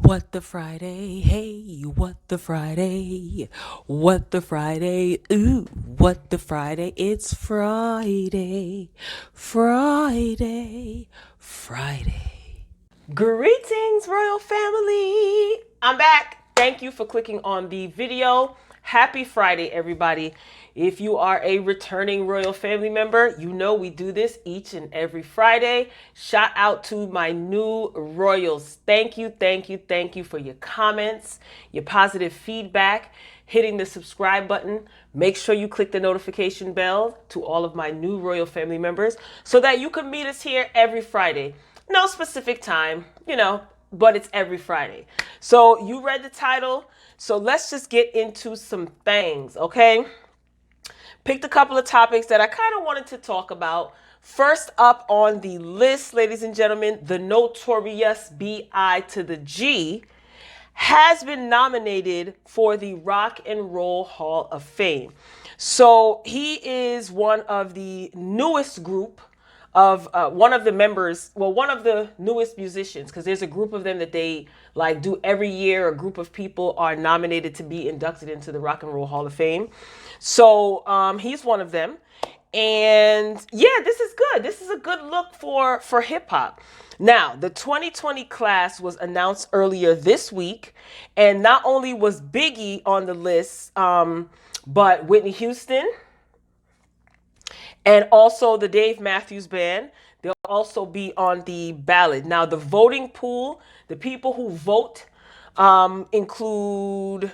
What the Friday? Hey, what the Friday? What the Friday? Ooh, what the Friday? It's Friday. Friday. Friday. Greetings, royal family. I'm back. Thank you for clicking on the video. Happy Friday, everybody. If you are a returning royal family member, you know we do this each and every Friday. Shout out to my new royals. Thank you, thank you, thank you for your comments, your positive feedback, hitting the subscribe button. Make sure you click the notification bell to all of my new royal family members so that you can meet us here every Friday. No specific time, but it's every Friday. So you read the title. So let's just get into some things, okay? Picked a couple of topics that I kind of wanted to talk about. First up on the list, ladies and gentlemen, the Notorious B.I. to the G has been nominated for the Rock and Roll Hall of Fame. So he is one of the newest group of one of the members, well, one of the newest musicians, because there's a group of them that they like do every year. A group of people are nominated to be inducted into the Rock and Roll Hall of Fame. So he's one of them. And yeah, this is good. This is a good look for hip hop. Now, the 2020 class was announced earlier this week. And not only was Biggie on the list, but Whitney Houston, and also the Dave Matthews Band. They'll also be on the ballot. Now, the voting pool, the people who vote include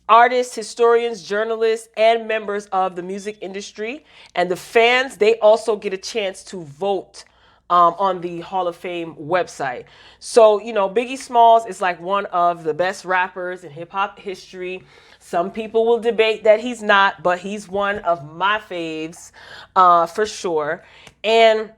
artists, historians, journalists, and members of the music industry. And the fans, they also get a chance to vote on the Hall of Fame website. So, Biggie Smalls is like one of the best rappers in hip hop history. Some people will debate that he's not, but he's one of my faves for sure. And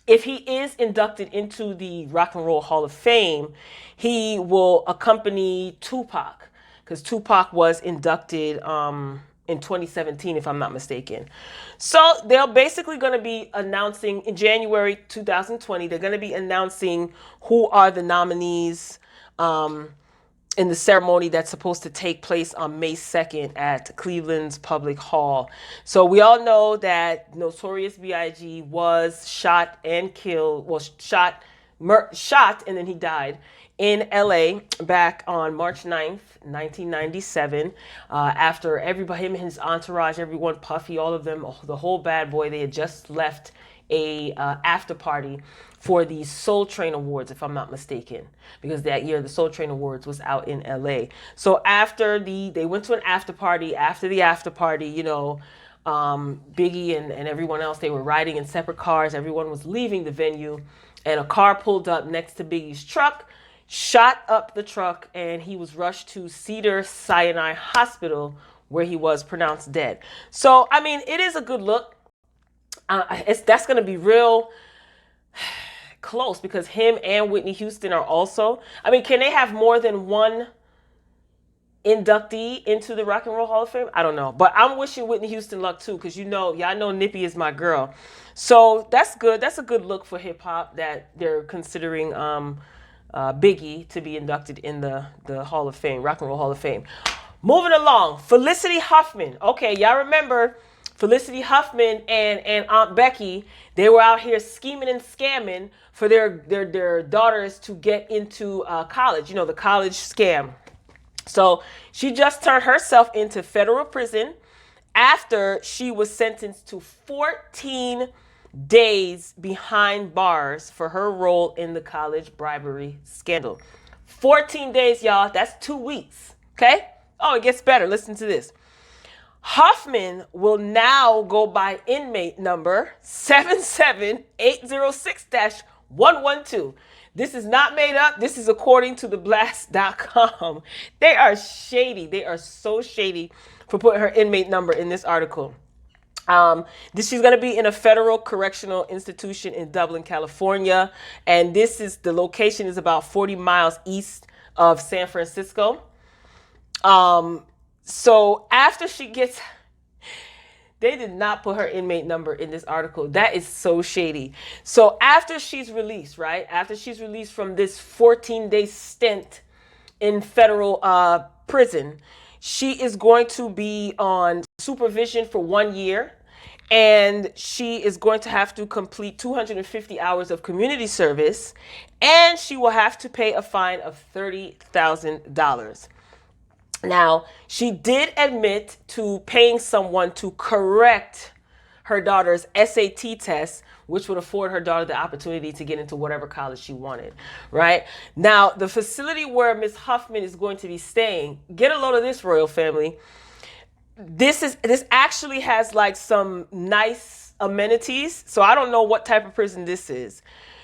if he is inducted into the Rock and Roll Hall of Fame, he will accompany Tupac, because Tupac was inducted in 2017, if I'm not mistaken. So they're basically going to be announcing in January 2020, they're going to be announcing who are the nominees in the ceremony that's supposed to take place on May 2nd at Cleveland's Public Hall. So we all know that Notorious B.I.G. was shot and killed, well, shot, and then he died in LA back on March 9th, 1997, after everybody, him and his entourage, everyone, Puffy, all of them, the whole bad boy, they had just left a after party for the Soul Train Awards, if I'm not mistaken, because that year the Soul Train Awards was out in LA. So they went to an after party. After the after party, Biggie and everyone else, they were riding in separate cars. Everyone was leaving the venue, and a car pulled up next to Biggie's truck, shot up the truck, and he was rushed to Cedars-Sinai Hospital, where he was pronounced dead. So, I mean, it is a good look. That's going to be real close, because him and Whitney Houston are also, I mean, can they have more than one inductee into the Rock and Roll Hall of Fame? I don't know, but I'm wishing Whitney Houston luck too, because y'all know Nippy is my girl. So that's good. That's a good look for hip hop that they're considering Biggie to be inducted in the Hall of Fame, Rock and Roll Hall of Fame. Moving along, Felicity Huffman. Okay, y'all remember Felicity Huffman and Aunt Becky? They were out here scheming and scamming for their daughters to get into college, the college scam. So she just turned herself into federal prison after she was sentenced to 14 days behind bars for her role in the college bribery scandal. 14 days, y'all. That's 2 weeks. Okay? Oh, it gets better. Listen to this. Huffman will now go by inmate number 77806-112. This is not made up. This is according to theblast.com. They are shady. They are so shady for putting her inmate number in this article. She's going to be in a federal correctional institution in Dublin, California. And the location is about 40 miles east of San Francisco. So after she gets, They did not put her inmate number in this article. That is so shady. So after she's released, right? After she's released from this 14-day stint in federal prison, she is going to be on supervision for 1 year. And she is going to have to complete 250 hours of community service. And she will have to pay a fine of $30,000. Now, she did admit to paying someone to correct her daughter's SAT test, which would afford her daughter the opportunity to get into whatever college she wanted, right? Now, the facility where Miss Huffman is going to be staying, get a load of this, royal family. This actually has like some nice amenities. So I don't know what type of prison this is.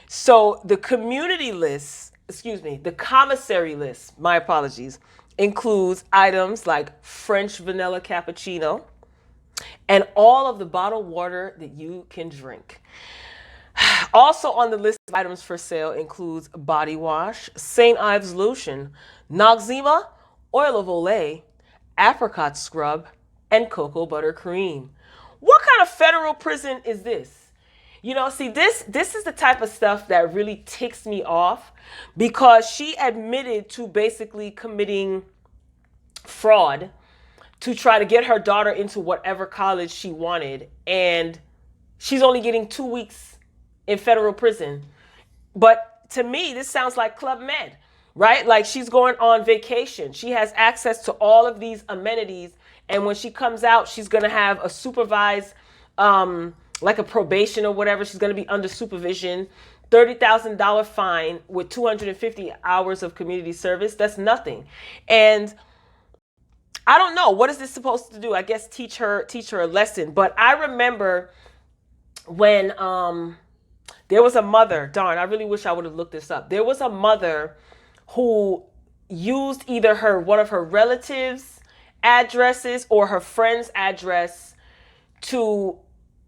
So the community list, the commissary list, my apologies, includes items like French vanilla cappuccino and all of the bottled water that you can drink. Also on the list of items for sale includes body wash, St. Ives lotion, Noxzema, oil of Olay, apricot scrub, and cocoa butter cream. What kind of federal prison is this? You know, see, this is the type of stuff that really ticks me off, because she admitted to basically committing fraud to try to get her daughter into whatever college she wanted. And she's only getting 2 weeks in federal prison. But to me, this sounds like Club Med, right? Like she's going on vacation. She has access to all of these amenities. And when she comes out, she's going to have a supervised, like a probation or whatever. She's going to be under supervision. $30,000 fine with 250 hours of community service. That's nothing. And I don't know, what is this supposed to do? I guess teach her a lesson. But I remember when there was a mother, darn, I really wish I would have looked this up. There was a mother who used either one of her relatives' addresses or her friend's address to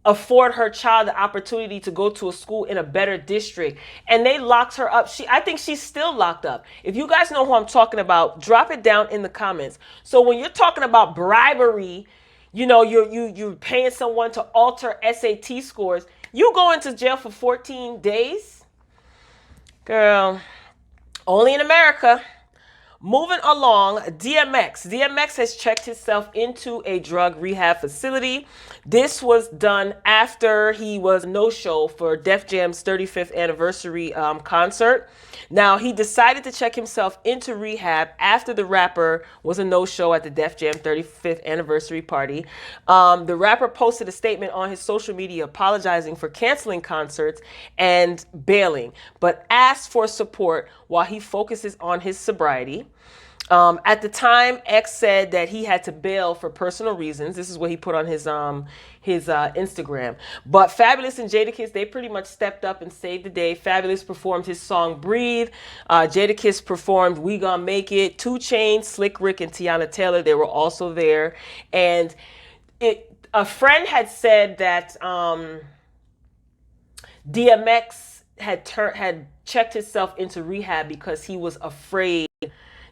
afford her child the opportunity to go to a school in a better district. And they locked her up. I think she's still locked up. If you guys know who I'm talking about, drop it down in the comments. So when you're talking about bribery, you know, you're paying someone to alter SAT scores, you go into jail for 14 days? Girl, only in America. Moving along, DMX. DMX has checked himself into a drug rehab facility. This was done after he was no-show for Def Jam's 35th anniversary concert. Now, he decided to check himself into rehab after the rapper was a no-show at the Def Jam 35th anniversary party. The rapper posted a statement on his social media apologizing for canceling concerts and bailing, but asked for support while he focuses on his sobriety. At the time, X said that he had to bail for personal reasons. This is what he put on his Instagram. But Fabulous and Jadakiss, they pretty much stepped up and saved the day. Fabulous performed his song Breathe. Jadakiss performed We Gon' Make It. 2 Chainz, Slick Rick, and Tiana Taylor, they were also there. And a friend had said that DMX had checked himself into rehab because he was afraid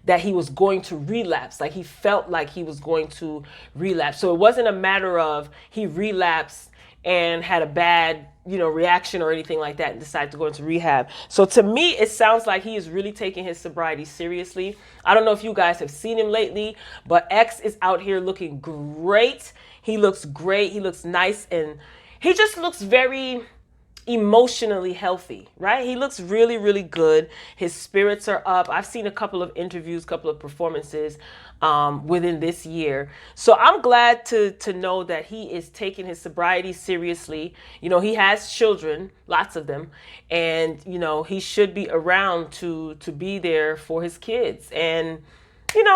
that he was going to relapse. Like he felt like he was going to relapse. So it wasn't a matter of he relapsed and had a bad, reaction or anything like that and decided to go into rehab. So to me, it sounds like he is really taking his sobriety seriously. I don't know if you guys have seen him lately, but X is out here looking great. He looks great. He looks nice. And he just looks very emotionally healthy, right? He looks really, really good. His spirits are up. I've seen a couple of interviews, couple of performances within this year. So I'm glad to know that he is taking his sobriety seriously. He has children, lots of them, and he should be around to be there for his kids and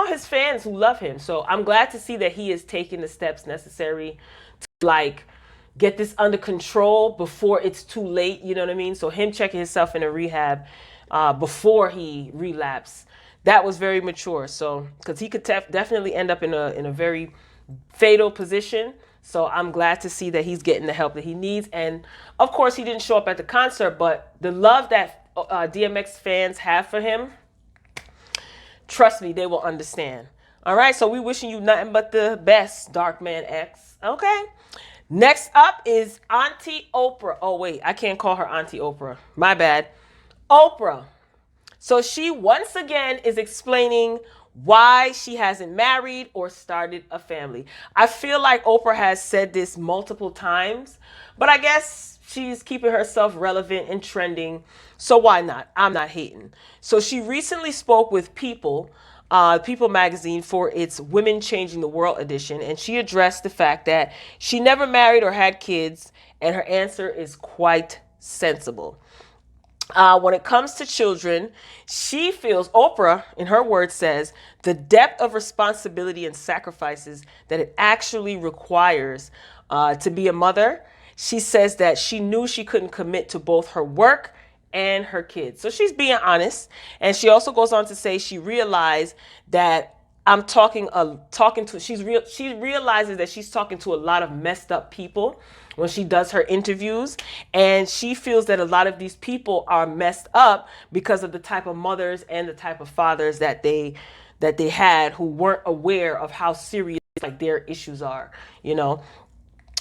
his fans who love him. So I'm glad to see that he is taking the steps necessary to get this under control before it's too late. You know what I mean? So him checking himself in a rehab before he relapsed, that was very mature. So, because he could definitely end up in a very fatal position. So I'm glad to see that he's getting the help that he needs. And of course, he didn't show up at the concert, but the love that DMX fans have for him, trust me, they will understand. All right, so we wishing you nothing but the best, Dark Man X. Okay. Next up is Auntie Oprah. Oh, wait, I can't call her Auntie Oprah. My bad. Oprah. So she once again is explaining why she hasn't married or started a family. I feel like Oprah has said this multiple times, but I guess she's keeping herself relevant and trending. So why not? I'm not hating. So she recently spoke with People magazine for its Women Changing the World edition, and she addressed the fact that she never married or had kids, and her answer is quite sensible. When it comes to children, she feels, Oprah, in her words, says the depth of responsibility and sacrifices that it actually requires to be a mother. She says that she knew she couldn't commit to both her work and her kids. So she's being honest. And she also goes on to say she realized that I'm talking to she realizes that she's talking to a lot of messed up people when she does her interviews, and she feels that a lot of these people are messed up because of the type of mothers and the type of fathers that they had, who weren't aware of how serious like their issues are, you know.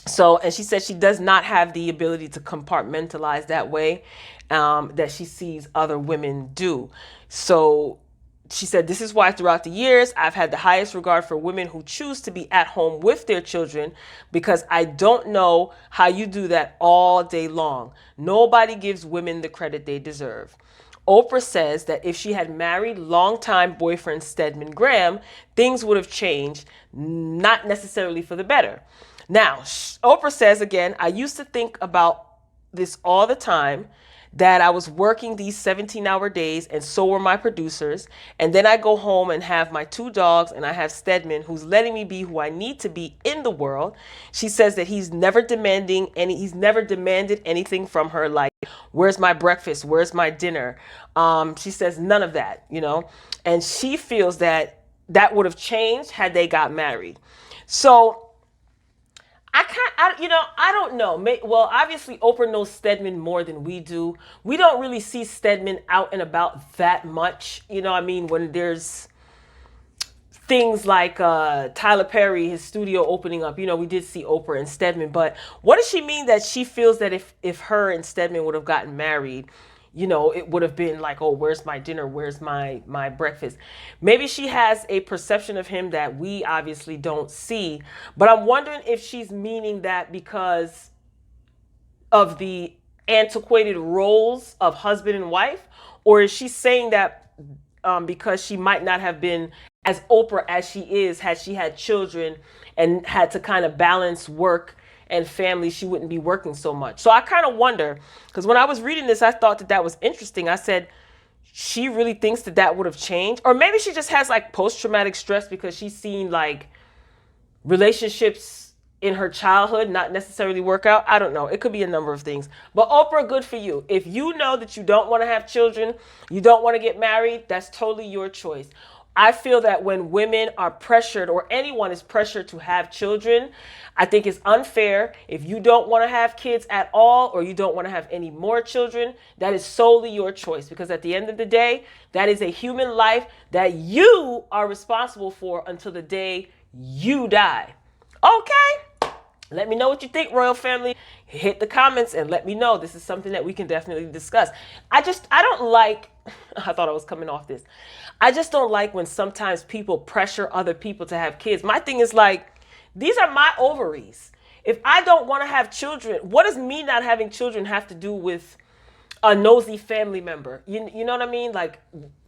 So, and she said she does not have the ability to compartmentalize that way, that she sees other women do. So she said, this is why throughout the years, I've had the highest regard for women who choose to be at home with their children, because I don't know how you do that all day long. Nobody gives women the credit they deserve. Oprah says that if she had married longtime boyfriend Stedman Graham, things would have changed, not necessarily for the better. Now, Oprah says again, I used to think about this all the time, that I was working these 17-hour days, and so were my producers. And then I go home and have my 2 dogs, and I have Stedman, who's letting me be who I need to be in the world. She says that he's never demanded anything from her, like, where's my breakfast? Where's my dinner? She says none of that, you know. And she feels that that would have changed had they got married. So I don't know. Well, obviously Oprah knows Stedman more than we do. We don't really see Stedman out and about that much. You know, I mean, when there's things like Tyler Perry, his studio opening up, you know, we did see Oprah and Stedman. But what does she mean that she feels that if her and Stedman would have gotten married, you know, it would have been like, oh, where's my dinner? Where's my breakfast? Maybe she has a perception of him that we obviously don't see. But I'm wondering if she's meaning that because of the antiquated roles of husband and wife, or is she saying that because she might not have been as Oprah as she is had she had children and had to kind of balance work and family, she wouldn't be working so much. So I kind of wonder, because when I was reading this, I thought that was interesting. I said, she really thinks that would have changed. Or maybe she just has like post-traumatic stress because she's seen like relationships in her childhood not necessarily work out. I don't know. It could be a number of things. But Oprah, good for you. If you know that you don't want to have children, you don't want to get married, that's totally your choice. I feel that when women are pressured, or anyone is pressured to have children, I think it's unfair. If you don't want to have kids at all, or you don't want to have any more children, that is solely your choice. Because at the end of the day, that is a human life that you are responsible for until the day you die. Okay? Let me know what you think, Royal Family. Hit the comments and let me know. This is something that we can definitely discuss. I don't like, I thought I was coming off this. I just don't like when sometimes people pressure other people to have kids. My thing is like, these are my ovaries. If I don't want to have children, what does me not having children have to do with a nosy family member? You know what I mean? Like,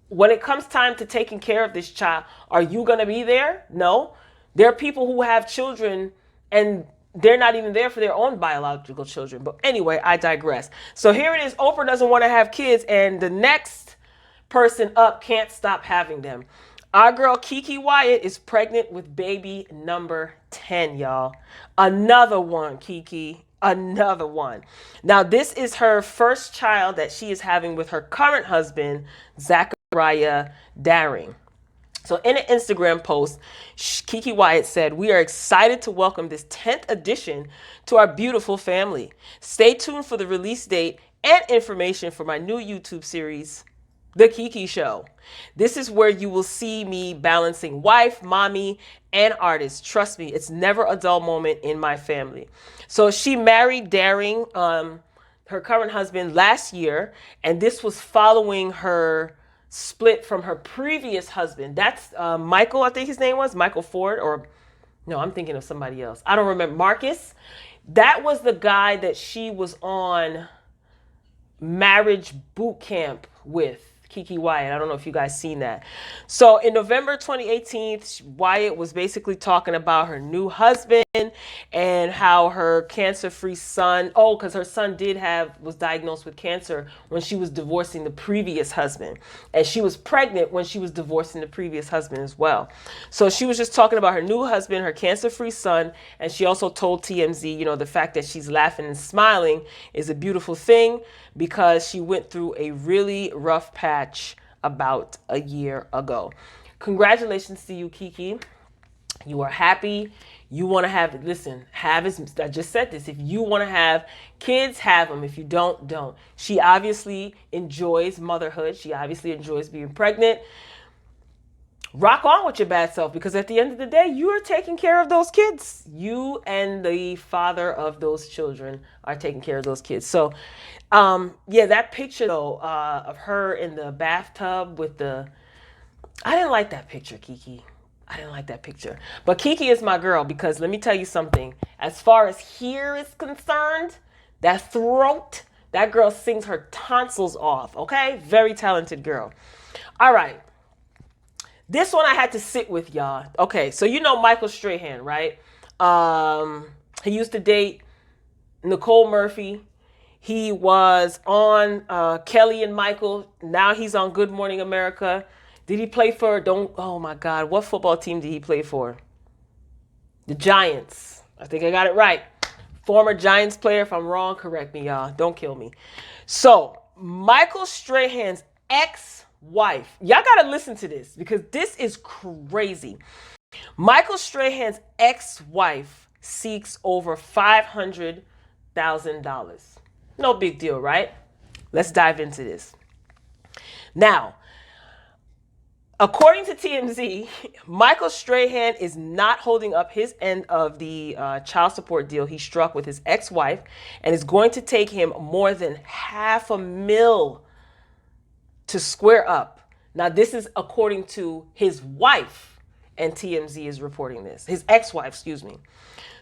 when it comes time to taking care of this child, are you going to be there? No. There are people who have children and they're not even there for their own biological children. But anyway, I digress. So here it is. Oprah doesn't want to have kids, and the next person up can't stop having them. Our girl Keke Wyatt is pregnant with baby number 10, y'all. Another one, Keke. Another one. Now, this is her first child that she is having with her current husband, Zachariah Daring. So in an Instagram post, Keke Wyatt said, "We are excited to welcome this 10th addition to our beautiful family. Stay tuned for the release date and information for my new YouTube series, The Keke Show. This is where you will see me balancing wife, mommy, and artist. Trust me, it's never a dull moment in my family. So she married Daring, her current husband, last year, and this was following her split from her previous husband. That's Michael, I think his name was Michael Ford, or no, I'm thinking of somebody else. I don't remember. Marcus. That was the guy that she was on marriage boot camp with, Keke Wyatt. I don't know if you guys seen that. So in November 2018, Wyatt was basically talking about her new husband and how her cancer-free son, because her son was diagnosed with cancer when she was divorcing the previous husband. And she was pregnant when she was divorcing the previous husband as well. So she was just talking about her new husband, her cancer-free son, and she also told TMZ, the fact that she's laughing and smiling is a beautiful thing because she went through a really rough patch about a year ago. Congratulations to you, Keke. You are happy. You want to have, listen, I just said this. If you want to have kids, have them. If you don't. She obviously enjoys motherhood. She obviously enjoys being pregnant. Rock on with your bad self, because at the end of the day, you are taking care of those kids. You and the father of those children are taking care of those kids. So, that picture though, of her in the bathtub with I didn't like that picture, Keke. I didn't like that picture. But Keke is my girl, because let me tell you something. As far as hair is concerned, that throat, that girl sings her tonsils off, okay? Very talented girl. All right. This one I had to sit with, y'all. Okay, so you know Michael Strahan, right? He used to date Nicole Murphy. He was on Kelly and Michael. Now he's on Good Morning America. Did he play for, oh my God, what football team did he play for? The Giants. I think I got it right. Former Giants player. If I'm wrong, correct me, y'all. Don't kill me. So, Michael Strahan's ex-wife. Y'all got to listen to this because this is crazy. Michael Strahan's ex-wife seeks over $500,000. No big deal, right? Let's dive into this. Now, according to TMZ, Michael Strahan is not holding up his end of the child support deal he struck with his ex-wife, and is going to take him more than $500,000 to square up. Now, this is according to his wife, and TMZ is reporting this. His ex-wife, excuse me.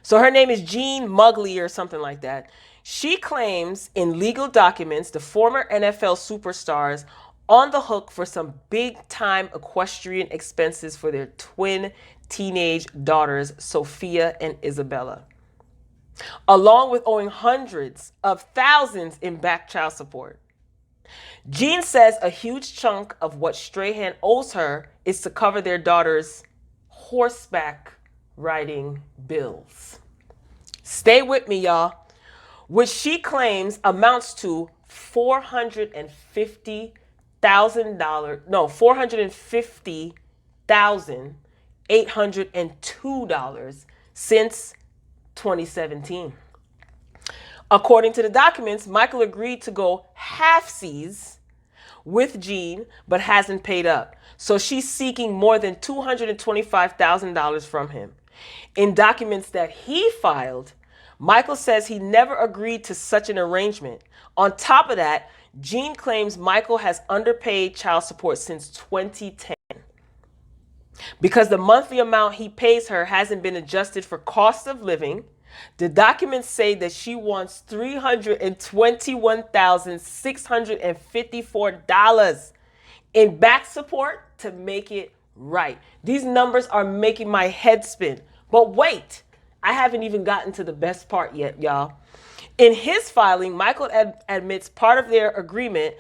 So her name is Jean Mugley or something like that. She claims in legal documents the former NFL superstars on the hook for some big-time equestrian expenses for their twin teenage daughters, Sophia and Isabella, along with owing hundreds of thousands in back child support. Jean says a huge chunk of what Strahan owes her is to cover their daughters' horseback riding bills. Stay with me, y'all. Which she claims amounts to $450,802 since 2017. According to the documents, Michael agreed to go halfsies with Jean, but hasn't paid up. So she's seeking more than $225,000 from him. In documents that he filed, Michael says he never agreed to such an arrangement. On top of that, Jean claims Michael has underpaid child support since 2010 because the monthly amount he pays her hasn't been adjusted for cost of living. The documents say that she wants $321,654 in back support to make it right. These numbers are making my head spin. But wait, I haven't even gotten to the best part yet, y'all. In his filing, Michael admits part of their agreement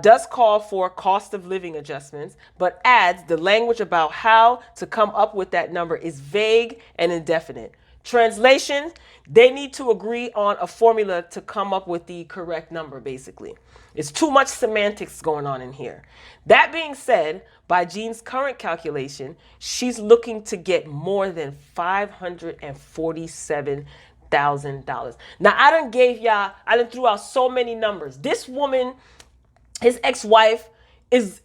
does call for cost of living adjustments, but adds the language about how to come up with that number is vague and indefinite. Translation, they need to agree on a formula to come up with the correct number, basically. It's too much semantics going on in here. That being said, by Jean's current calculation, she's looking to get more than $547,000. Now, I done threw out so many numbers. This woman, his ex-wife, is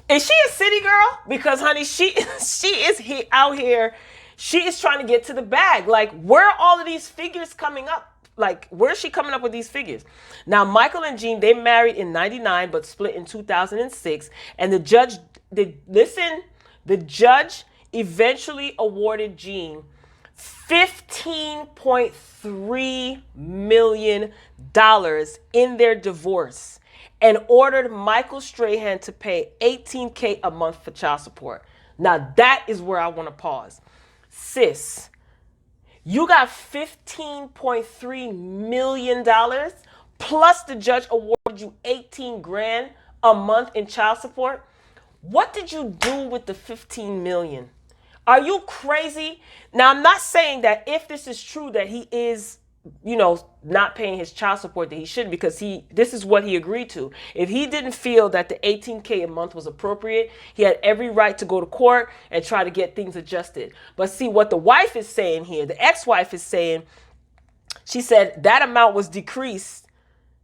she a city girl? Because honey, she is out here. She is trying to get to the bag. Like, where are all of these figures coming up? Like, where is she coming up with these figures? Now, Michael and Jean, they married in 99 but split in 2006. And the judge eventually awarded Jean $15.3 million in their divorce and ordered Michael Strahan to pay $18K a month for child support. Now, that is where I want to pause. Sis, you got $15.3 million plus the judge awarded you 18 grand a month in child support. What did you do with the 15 million? Are you crazy? Now, I'm not saying that if this is true that he is, not paying his child support, that he shouldn't, because this is what he agreed to. If he didn't feel that the 18K a month was appropriate, he had every right to go to court and try to get things adjusted. But see, what the wife is saying here, the ex-wife is saying, she said that amount was decreased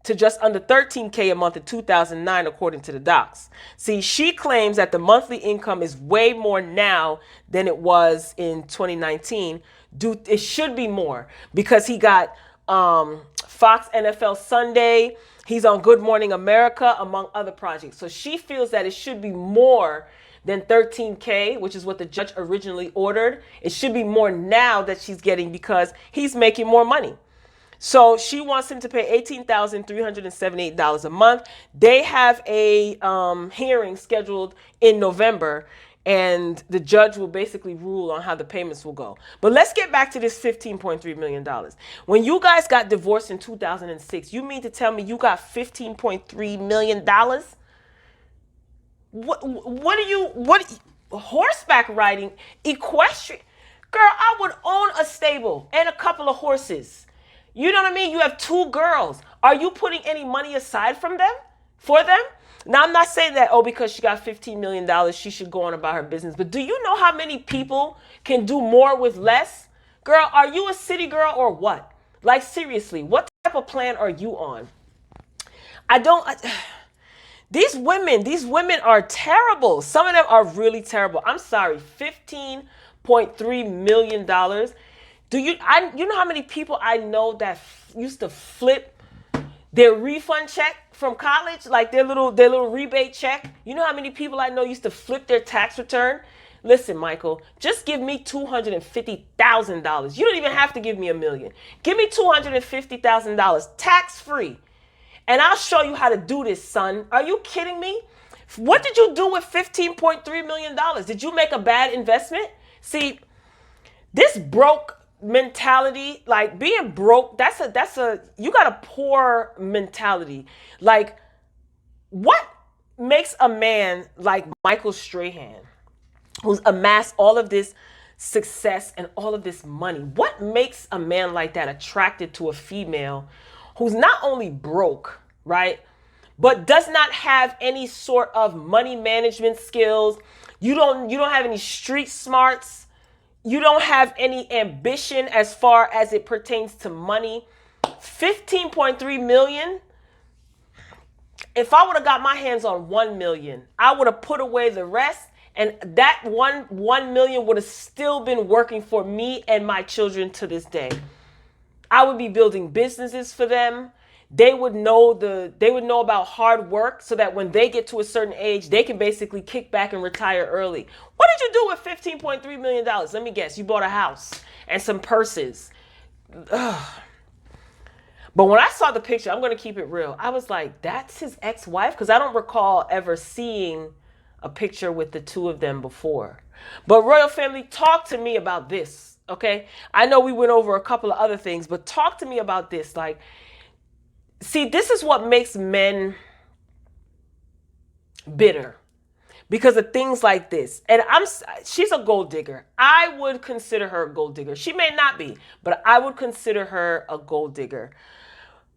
to just under 13K a month in 2009, according to the docs. See, she claims that the monthly income is way more now than it was in 2019. It should be more because he got Fox NFL Sunday. He's on Good Morning America, among other projects. So she feels that it should be more than 13K, which is what the judge originally ordered. It should be more now that she's getting because he's making more money. So she wants him to pay $18,378 a month. They have a hearing scheduled in November, and the judge will basically rule on how the payments will go. But let's get back to this $15.3 million. When you guys got divorced in 2006, you mean to tell me you got $15.3 million? What horseback riding, equestrian? Girl, I would own a stable and a couple of horses. You know what I mean? You have 2 girls. Are you putting any money aside for them? Now, I'm not saying that, because she got $15 million, she should go on about her business. But do you know how many people can do more with less? Girl, are you a city girl or what? Like, seriously, what type of plan are you on? These women are terrible. Some of them are really terrible. I'm sorry, $15.3 million. You know how many people I know that used to flip their refund check from college, like their little rebate check? You know how many people I know used to flip their tax return? Listen, Michael, just give me $250,000. You don't even have to give me $1 million. Give me $250,000 tax free, and I'll show you how to do this, son. Are you kidding me? What did you do with $15.3 million? Did you make a bad investment? See, this broke mentality, like being broke, you got a poor mentality. Like, what makes a man like Michael Strahan, who's amassed all of this success and all of this money, what makes a man like that attracted to a female who's not only broke, right, but does not have any sort of money management skills? You don't have any street smarts. You don't have any ambition as far as it pertains to money. $15.3 million. If I would have got my hands on $1 million, I would have put away the rest, and that $1 million would have still been working for me and my children to this day. I would be building businesses for them. They would know about hard work, so that when they get to a certain age, they can basically kick back and retire early. What did you do with $15.3 million? Let me guess. You bought a house and some purses. Ugh. But when I saw the picture, I'm going to keep it real, I was like, that's his ex-wife? Because I don't recall ever seeing a picture with the 2 of them before. But Royal Family, talk to me about this, okay? I know we went over a couple of other things, but talk to me about this. Like, see, this is what makes men bitter, because of things like this. And she's a gold digger. I would consider her a gold digger. She may not be, but I would consider her a gold digger.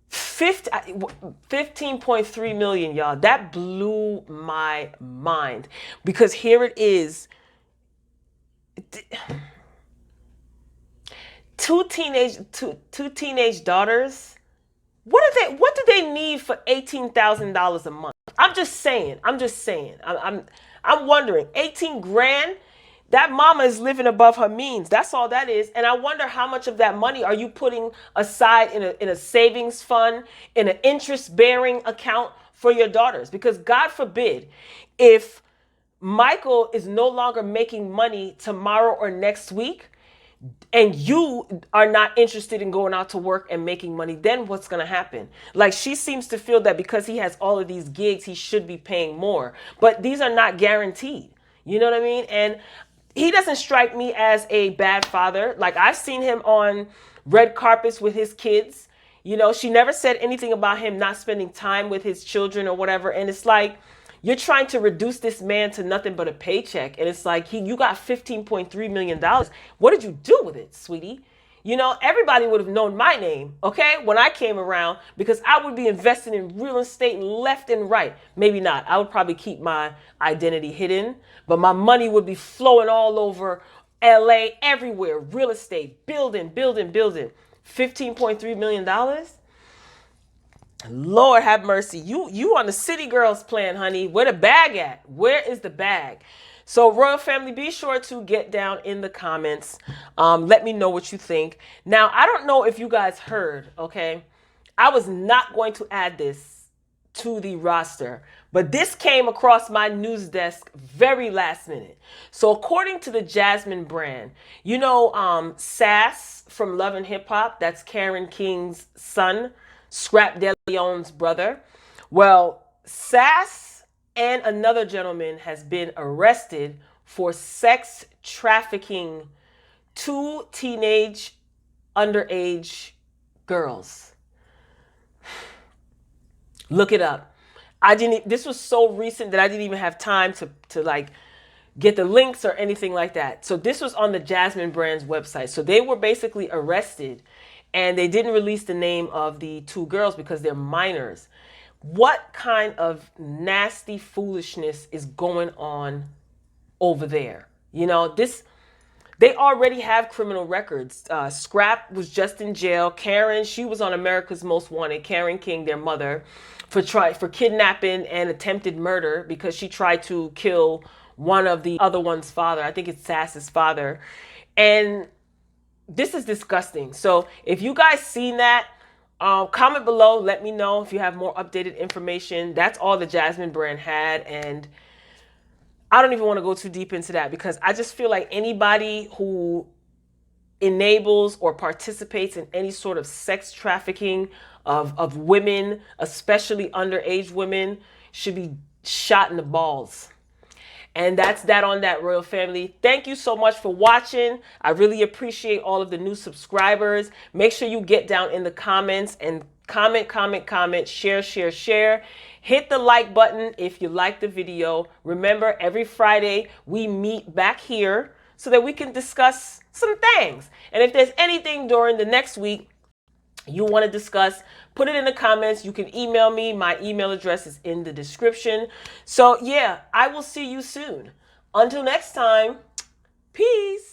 15.3 million, y'all. That blew my mind, because here it is. 2 teenage daughters What do they need for $18,000 a month? I'm just saying. I'm wondering. 18 grand? That mama is living above her means. That's all that is. And I wonder how much of that money are you putting aside in a savings fund, in an interest bearing account for your daughters? Because God forbid, if Michael is no longer making money tomorrow or next week, and you are not interested in going out to work and making money, then what's going to happen? Like, she seems to feel that because he has all of these gigs, he should be paying more. But these are not guaranteed. You know what I mean? And he doesn't strike me as a bad father. Like, I've seen him on red carpets with his kids. You know, she never said anything about him not spending time with his children or whatever. And it's like, you're trying to reduce this man to nothing but a paycheck. And it's like, you got $15.3 million. What did you do with it, sweetie? You know, everybody would have known my name, okay, when I came around, because I would be investing in real estate left and right. Maybe not. I would probably keep my identity hidden, but my money would be flowing all over LA, everywhere. Real estate, building. $15.3 million? Lord have mercy. You on the city girls plan, honey. Where the bag at? Where is the bag? So, Royal Family, be sure to get down in the comments. Let me know what you think. Now, I don't know if you guys heard, okay? I was not going to add this to the roster, but this came across my news desk very last minute. So, according to the Jasmine brand, you know, Sass from Love and Hip Hop, that's Karen King's son, Scrap De Leon's brother. Well, Sass and another gentleman has been arrested for sex trafficking two teenage underage girls. Look it up. This was so recent that I didn't even have time to like get the links or anything like that. So this was on the Jasmine brand's website. So they were basically arrested, and they didn't release the name of the two girls because they're minors. What kind of nasty foolishness is going on over there? You know, they already have criminal records. Scrap was just in jail. Karen, she was on America's Most Wanted. Karen King, their mother, for kidnapping and attempted murder because she tried to kill one of the other one's father. I think it's Sass's father. And this is disgusting. So if you guys seen that, comment below. Let me know if you have more updated information. That's all the Jasmine brand had. And I don't even want to go too deep into that because I just feel like anybody who enables or participates in any sort of sex trafficking of women, especially underage women, should be shot in the balls. And that's that on that, Royal Family. Thank you so much for watching. I really appreciate all of the new subscribers. Make sure you get down in the comments and comment, share. Hit the like button if you like the video. Remember, every Friday we meet back here so that we can discuss some things. And if there's anything during the next week you want to discuss, put it in the comments. You can email me. My email address is in the description. So yeah, I will see you soon. Until next time, peace.